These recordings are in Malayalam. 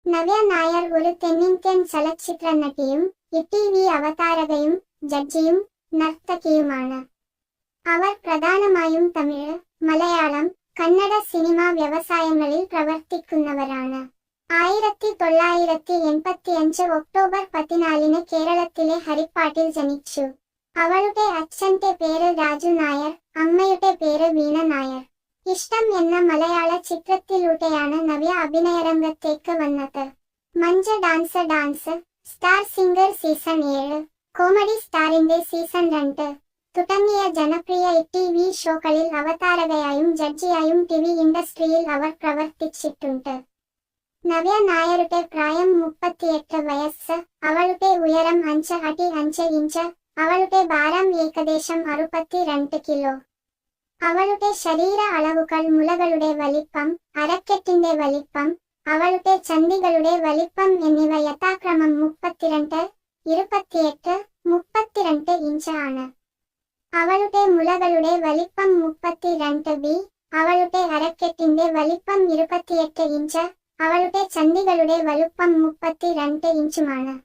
നവ്യ നായർ ഒരു തെന്നിന്ത്യൻ ചലച്ചിത്ര നടിയും ടിവി അവതാരകയും ജഡ്ജിയും നർത്തകിയുമാണ്. അവർ പ്രധാനമായും തമിഴ്, മലയാളം, കന്നഡ സിനിമാ വ്യവസായങ്ങളിൽ പ്രവർത്തിക്കുന്നവരാണ്. 1985 ഒക്ടോബർ 14 കേരളത്തിലെ ഹരിപ്പാട്ടിൽ ജനിച്ചു. അവളുടെ അച്ഛന്റെ പേര് രാജു നായർ, അമ്മയുടെ പേര് വീണ നായർ. ഇഷ്ടം എന്ന മലയാള ചിത്രത്തിലൂടെയാണ് നവ്യ അഭിനയരംഗത്തേക്ക് വന്നത്. Munch dance, star singer season 7, comedy സ്റ്റാറിന്റെ സീസൺ 2 തുടങ്ങിയ ജനപ്രിയ ടിവി ഷോകളിൽ അവതാരകയായും ജഡ്ജിയായും ടിവി ഇൻഡസ്ട്രിയിൽ അവർ പ്രവർത്തിച്ചിട്ടുണ്ട്. നവ്യ നായരുടെ പ്രായം 38 വയസ്സ്. അവളുടെ ഉയരം 5 അടി 5 ഇഞ്ച്. അവളുടെ ഭാരം ഏകദേശം 62 കിലോ. അവളുടെ ശരീര അളവുകൾ മുലകളുടെ വലിപ്പം, അരക്കെട്ടിന്റെ വലിപ്പം, അവളുടെ ചന്ദികളുടെ വലിപ്പം എന്നിവ യഥാക്രമം 32, 28, 32 ഇഞ്ച് ആണ്. അവളുടെ മുലകളുടെ വലിപ്പം 32B. അവളുടെ അരക്കെട്ടിന്റെ വലിപ്പം 28 ഇഞ്ച്. അവളുടെ ചന്ദികളുടെ വലുപ്പം 32 ഇഞ്ചുമാണ്.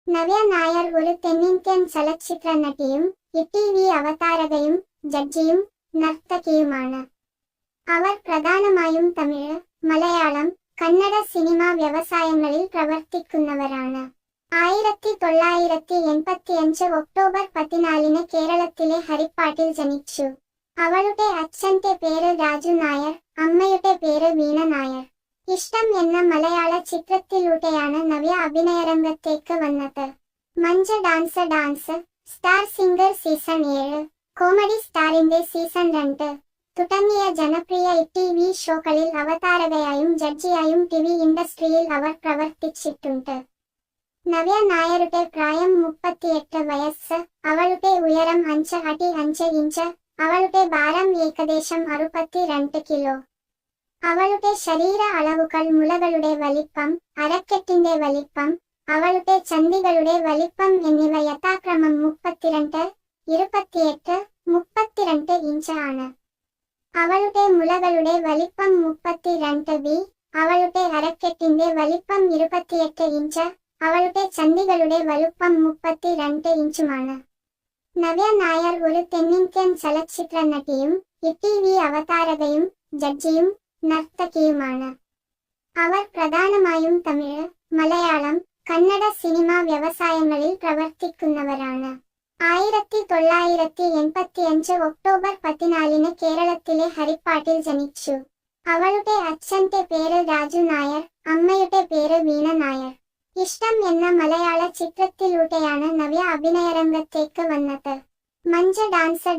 നവ്യ നായർ ഒരു തെന്നിന്ത്യൻ ചലച്ചിത്ര നടിയും ടിവി അവതാരകയും ജഡ്ജിയും നർത്തകിയുമാണ്. അവർ പ്രധാനമായും തമിഴ്, മലയാളം, കന്നഡ സിനിമാ വ്യവസായങ്ങളിൽ പ്രവർത്തിക്കുന്നവരാണ്. 1985 ഒക്ടോബർ 14 കേരളത്തിലെ ഹരിപ്പാട്ടിൽ ജനിച്ചു. അവളുടെ അച്ഛന്റെ പേര് രാജു നായർ, അമ്മയുടെ പേര് വീണ നായർ. ഇഷ്ടം എന്ന മലയാള ചിത്രത്തിലൂടെയാണ് നവ്യ അഭിനയരംഗത്തേക്ക് വന്നത്. Munch dance, star singer season 7, comedy സ്റ്റാറിന്റെ സീസൺ 2 തുടങ്ങിയ ജനപ്രിയ ടിവി ഷോകളിൽ അവതാരകയായും ജഡ്ജിയായും ടിവി ഇൻഡസ്ട്രിയിൽ അവർ പ്രവർത്തിച്ചിട്ടുണ്ട്. നവ്യ നായരുടെ പ്രായം 38 വയസ്സ്. അവളുടെ ഉയരം 5 അടി 5 ഇഞ്ച്. അവളുടെ ഭാരം ഏകദേശം 62 കിലോ. അവളുടെ ശരീര അളവുകൾ മുലകളുടെ വലിപ്പം, അരക്കെട്ടിന്റെ വലിപ്പം, അവളുടെ ചന്ദികളുടെ വലിപ്പം എന്നിവ യഥാക്രമം 32, 28, 32 ഇഞ്ച് ആണ്. അവളുടെ മുലകളുടെ വലിപ്പം 32B. അവളുടെ അരക്കെട്ടിന്റെ വലിപ്പം 28 ഇഞ്ച്. അവളുടെ ചന്ദികളുടെ വലുപ്പം 32 ഇഞ്ചുമാണ്. നവ്യ നായർ ഒരു തെന്നിന്ത്യൻ ചലച്ചിത്ര നടിയും ടിവി അവതാരകയും ജഡ്ജിയും നർത്തകിയുമാണ്. അവർ പ്രധാനമായും തമിഴ്, മലയാളം, കന്നഡ സിനിമാ വ്യവസായങ്ങളിൽ പ്രവർത്തിക്കുന്നവരാണ്. 1985 ഒക്ടോബർ 14 കേരളത്തിലെ ഹരിപ്പാട്ടിൽ ജനിച്ചു. അവളുടെ അച്ഛന്റെ പേര് രാജു നായർ, അമ്മയുടെ പേര് വീണ നായർ. ഇഷ്ടം എന്ന മലയാള ചിത്രത്തിലൂടെയാണ് നവ്യ അഭിനയരംഗത്തേക്ക് വന്നത്. Munch dance,